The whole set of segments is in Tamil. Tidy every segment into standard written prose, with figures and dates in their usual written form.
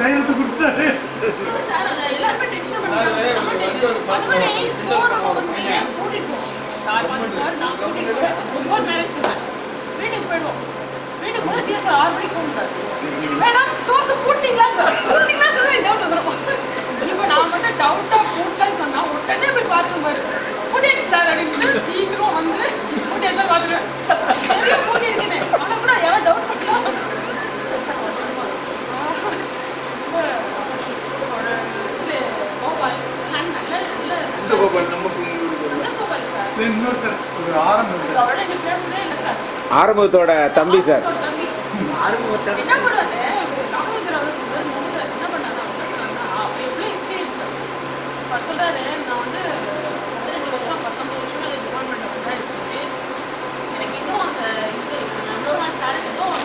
தைரியத்தை கொடுத்தாரு. சீக்கிரம் வந்து பார்த்துருவேன். ஆரம்பத்தோட தம்பி சார். சொல்றாரு, நான் வந்து 15 வருஷம் 19 வருஷம் டிபார்ட்மெண்ட் ஆயிடுச்சு. எனக்கு இன்னும் அந்த இது சாரிச்சும்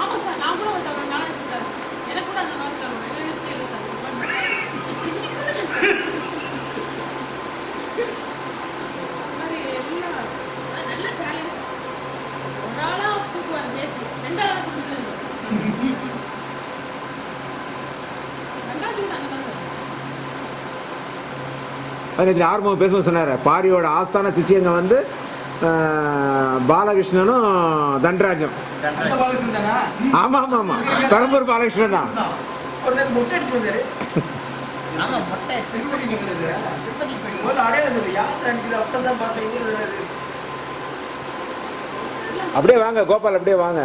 ஆமா சார், நான் கூட வந்து நாளைக்கு சார் எனக்கு கூட அந்த மாதிரி சார் இல்லை சார் நல்ல டேலண்ட். ஒரு ஆளா தூக்குவார் பேசி, ரெண்டாளா தூக்கு ஆர்வம் பேசும்போது சொன்னார், பாரியோட ஆஸ்தான சிஷ்யங்க வந்து பாலகிருஷ்ணனும் தண்டராஜம். ஆமா ஆமா ஆமா, பெரம்பூர் பாலகிருஷ்ணன் தான். அப்படியே வாங்க கோபால், அப்படியே வாங்க.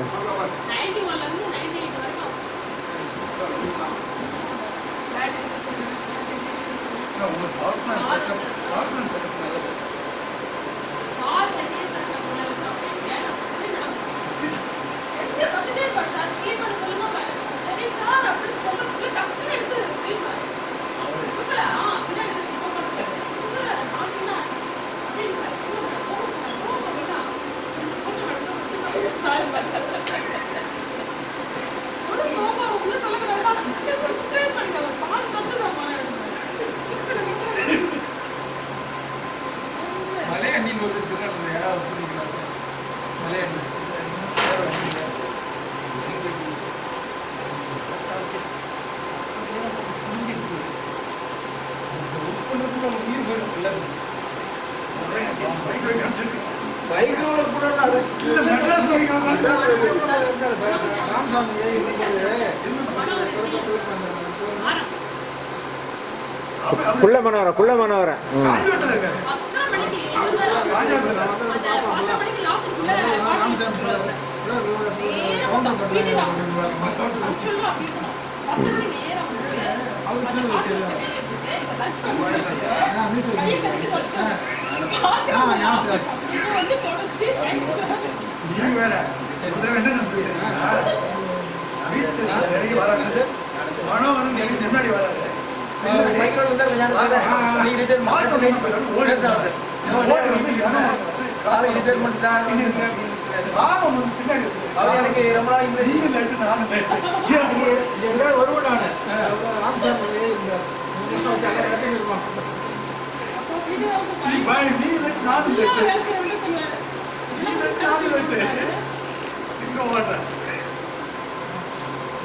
குள்ள மனோர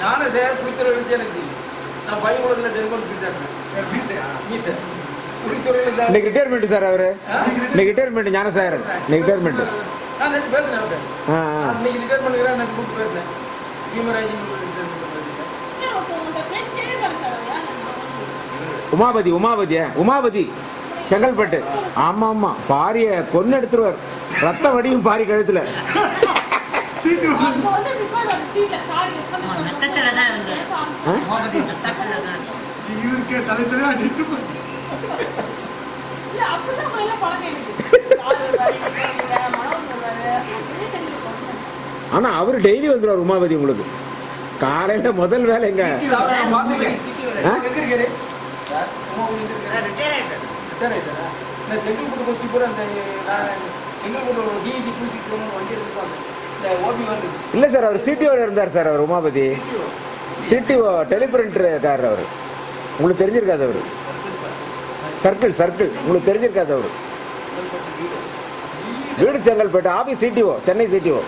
நானே சார் குடித்துறை எனக்கு நான் பையன் டெலிஃபோன் இன்னைக்கு ரிட்டையர்மெண்ட் சார். அவரு இன்னைக்கு ரிட்டையர்மெண்ட் ஞான சார், இன்னைக்கு ரிட்டையர்மெண்ட். நான் நேற்று பேசுனேன். இன்னைக்கு ரிட்டையர் பண்ணிக்கிறேன். எனக்கு கூப்பிட்டு பேசுனேன். உமாபதி செங்கல்பட்டு. ஆமா ஆமா, பாரிய கொன்னு எடுத்துருவார். ரத்த வடியும் பாரி கழுத்துல. இவருக்கே தலைத்தலையா அடிட்டு இல்ல அப்படிதான் முதல்ல பழக்கம் எனக்கு. கார் வருவாரு, இங்க மனம் வருவாரு, அப்படியே தெரியல பழக்கம். ஆனா அவர் டெய்லி வந்துடுவார் உமாபதி உங்களுக்கு காலையில முதல் வேலை எங்க இல்ல சார் அவர் சிடிஓ இருந்தார் சார் அவர் உமாபதி சிடிஓ டெலிபிரிண்டர்காரர் அவர் உங்களுக்கு தெரிஞ்சிருக்காது அவரு சர்க்கிள் உங்களுக்கு தெரிஞ்சிருக்காது அவரு வீடு Chengalpattu office CTO Chennai CTO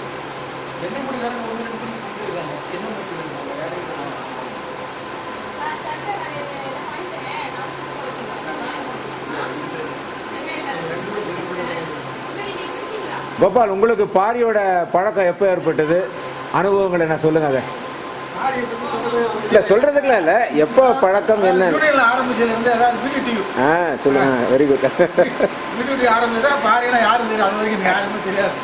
Gopal உங்களுக்கு பாரியோட பழக்கம் எப்போ ஏற்பட்டது அனுபவங்கள் என்ன சொல்லுங்க அதை இல்ல சொல்றதுக்குலாம் இல்ல எப்போ பழக்கம் என்ன ஆரம்பிச்சதுலேருந்து அதாவது வீடியோ டிவி சொல்லுங்க வெரி குட் வீடியோ டிவி ஆரம்பிச்சதா பாரினா யாரும் தெரியும் அது வரைக்கும் யாருமே தெரியாது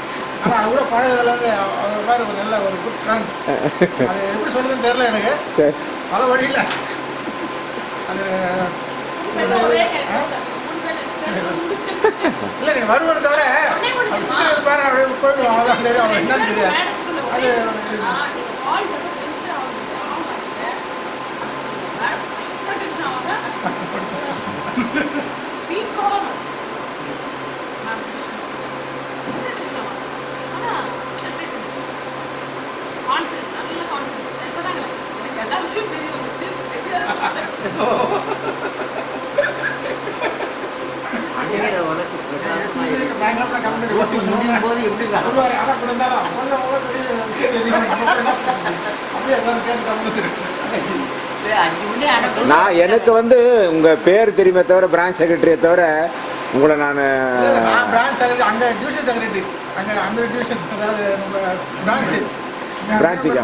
ஆனால் அவரை பழகதுலேருந்து அவர் மாதிரி ஒரு நல்ல ஒரு குட் ஃப்ரெண்ட் அது எப்படி சொல்றதுன்னு தெரியல எனக்கு சரி பல வழியில் அது இல்லை நீங்கள் வருவதை தவிர பாரு அப்படியே போயிட்டு அவ்வளோதான் தெரியும் அவர் என்னன்னு தெரியாது அது நான் எனக்கு வந்து உங்க பேர் தெரியுமே தவிர பிரான்ச் செக்ரட்டரியை தவிர உங்களை நான் பிரான்ச் செக்ரட்டரி அங்கே டிவிஷன் செக்ரட்டரி அங்கே அந்த டிவிஷன் அதாவது நம்ம பிரான்ச்சுக்கு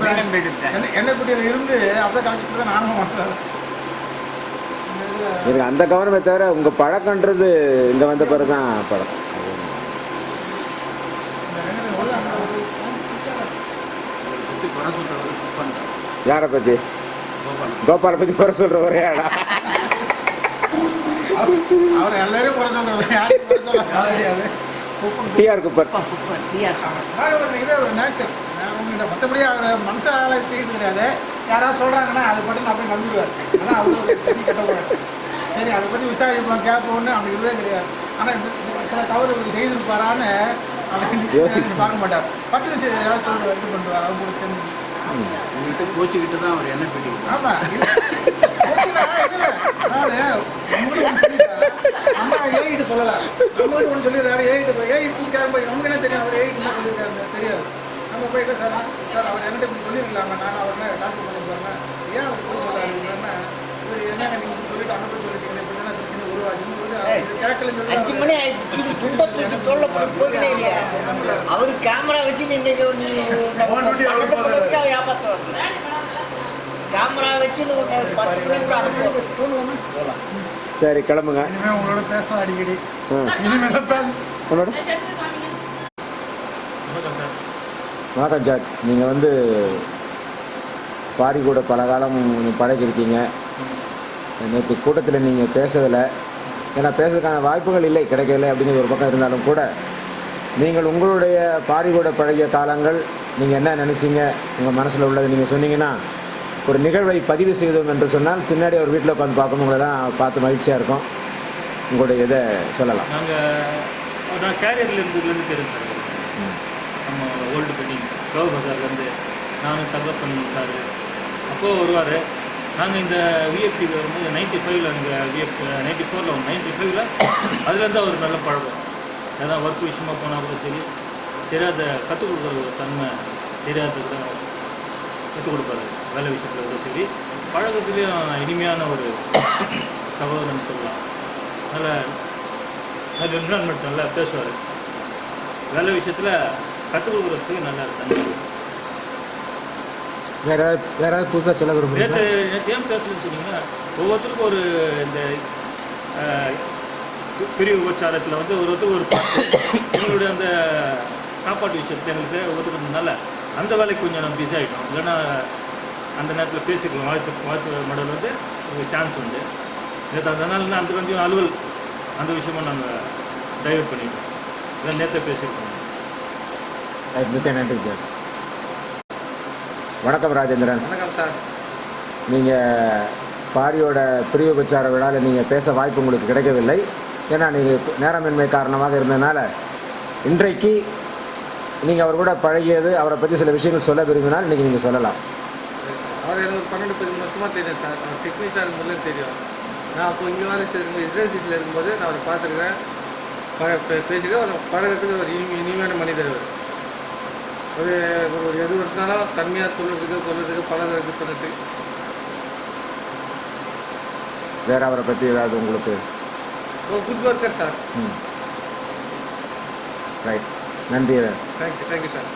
எண்ணெய்க்குட்டியில் இருந்து அப்படியே கழிச்சுட்டு தான் நானும் வந்தேன் எனக்கு அந்த கவனமே தவிர உங்க பழக்கன்றது இங்க வந்த பிறகுதான் பழக்கம் யாரை பத்தி கோபாலை பத்தி குறை சொல்ற ஒரே ஆளா அவர் எல்லாரையும் குறை சொல்றாரு யாரையும் குறை சொல்ல கிடையாது டிஆர் குப்பர் இதே ஒரு நேச்சர் மற்றபடி அவர் மனசால செய்யறது கிடையாது யாராவது சொல்றாங்கன்னா அதை பற்றி அப்படியே நம்பிடுவார் ஆனால் அவர் கட்டக்கூடாது சரி அதை பற்றி விசாரிப்போம் கேட்போம்னு அப்படி இதுவே கிடையாது ஆனால் சில தவறு செய்திருப்பாரான்னு அதை பார்க்க மாட்டார் பட்டு ஏதாவது சொல்ற இது பண்ணுவார் அவங்க கூட சேர்ந்து உங்கள்கிட்ட கோச்சிக்கிட்டு தான் அவர் என்ன பிடிக்கும் ஆமாம் அம்மா ஏகிட்ட சொல்லலாம் நம்மகிட்ட ஒன்று சொல்லிடுறாரு ஏகிட்ட போய் போய் நமக்கு என்ன தெரியும் அவர் ஏகிட்ட சொல்லியிருக்காரு தெரியாது நம்ம போயிட்டு சார் அவர் என்கிட்ட இப்படி சொல்லியிருக்கலாமா நான் அவர் என்ன டான்ஸ் பண்ணிருப்பாருன்னா ஏன் அவர் போய் சொல்கிறாருன்னா இவர் என்னங்க நீங்கள் சொல்லிட்டு அங்கே போய் சொல்லிட்டீங்க இப்படி என்ன பிரச்சனை உருவாச்சுன்னு சொல்லி கேட்கலன்னு 5 மணி ஆயிடுச்சு துண்டத்துக்கு சொல்ல போகலே இல்லையா அவரு கேமரா வச்சு நீங்க ஏமாத்த கேமரா வச்சு 10 மணிக்கு சரி கிளம்புங்க இனிமேல் உங்களோட பேச அடிக்கடி இனிமேல் உன்னோட வணக்கம் சார் நீங்கள் வந்து பாரி கூட பல காலம் பழகிருக்கீங்க நேற்று கூட்டத்தில் நீங்கள் பேசுறதில்லை ஏன்னா பேசுறதுக்கான வாய்ப்புகள் இல்லை கிடைக்கவில்லை அப்படிங்கிற ஒரு பக்கம் இருந்தாலும் கூட நீங்கள் உங்களுடைய பாரி கூட பழகிய காலங்கள் நீங்கள் என்ன நினச்சிங்க உங்கள் மனசில் உள்ளதை நீங்கள் சொன்னீங்கன்னா ஒரு நிகழ்வை பதிவு செய்தோம் என்று சொன்னால் பின்னாடி அவர் வீட்டில் உட்காந்து பார்க்கணும் உங்களை தான் பார்த்து மகிழ்ச்சியாக இருக்கும் உங்களுடைய இதை சொல்லலாம் நான் கேரியரில் இருந்ததுலேருந்து தெரியும் சார் நம்ம ஓல்டு பெட்டிங் க்ளவ் பஜார்லேருந்து நானும் தகப்பன் சார் அப்போது வருவார் நாங்கள் இந்த விஎஃப்டிக்கு வரும்போது 95ல் அங்கே விஎஃப் 94ல் 95ல் அதுலேருந்து அவர் நல்ல பழக்கம் ஏதாவது ஒர்க் விஷயமா போனால் கூட சரி தெரியாத கற்றுக் கொடுக்குற ஒரு தன்மை தெரியாதது தான் கற்றுக் கொடுப்பாரு வேலை விஷயத்தில் கூட சரி பழக்கத்துலேயும் இனிமையான ஒரு சகோதரன் சொல்லலாம் நல்ல என்விரான்மெண்ட் நல்லா பேசுவார் வேலை விஷயத்தில் கற்றுக் கொடுக்குறதுக்கு நல்லா தன்மை வேற யாராவது புதுசாக சொல்ல விரும்புகிறீங்களா? நேற்று ஏன் பேசலன்னு சொன்னீங்கன்னா ஒவ்வொருத்தருக்கும் ஒரு இந்த பெரிய உபச்சாரத்தில் வந்து ஒருத்தருக்கு ஒரு எங்களுடைய அந்த சாப்பாட்டு விஷயத்தில் எங்களுக்கு ஒத்துக்கிறதுனால அந்த வேலைக்கு கொஞ்சம் நம்ம பிஸி ஆகிட்டோம் இல்லைன்னா அந்த நேரத்தில் பேசிக்கலாம் வாழ்த்து மாடல் வந்து ஒரு சான்ஸ் உண்டு நேற்று அதனால அந்த கொஞ்சம் அலுவல் அந்த விஷயமா நாங்கள் டைவர்ட் பண்ணிட்டோம். இதான் நேற்று பேசியிருக்கோம். மிக்க நன்றி சார். வணக்கம் ராஜேந்திரன். வணக்கம் சார். நீங்கள் பாரியோட பிரிவு பிரச்சார விழாவில் நீங்கள் பேச வாய்ப்பு உங்களுக்கு கிடைக்கவில்லை. ஏன்னா நீங்கள் நேரமின்மை காரணமாக இருந்ததுனால இன்றைக்கு நீங்கள் அவர் கூட பழகியது, அவரை பற்றி சில விஷயங்கள் சொல்ல விரும்பினால் இன்றைக்கி நீங்கள் சொல்லலாம். அவர் எனக்கு ஒரு 12-13 வருஷமாக தெரியும் சார். அவர் டெக்னீஷியன் முதல்ல தெரியும். நான் அப்போ இங்கே வேலை செய்யும்போது இஸ்ரேல் இருக்கும்போது நான் அவரை பார்த்துருக்கேன், பேசிக்கிறேன். அவர் பழகிறதுக்கு ஒரு இனிமையான மனிதர். ஒரு எது இருந்தாலும் தன்மையாக சொல்கிறதுக்கு பழகிறதுக்கு பண்ணுறதுக்கு. வேறு அவரை பற்றி ஏதாவது உங்களுக்கு? Good worker sir. ரைட், நன்றி. Thank you sir.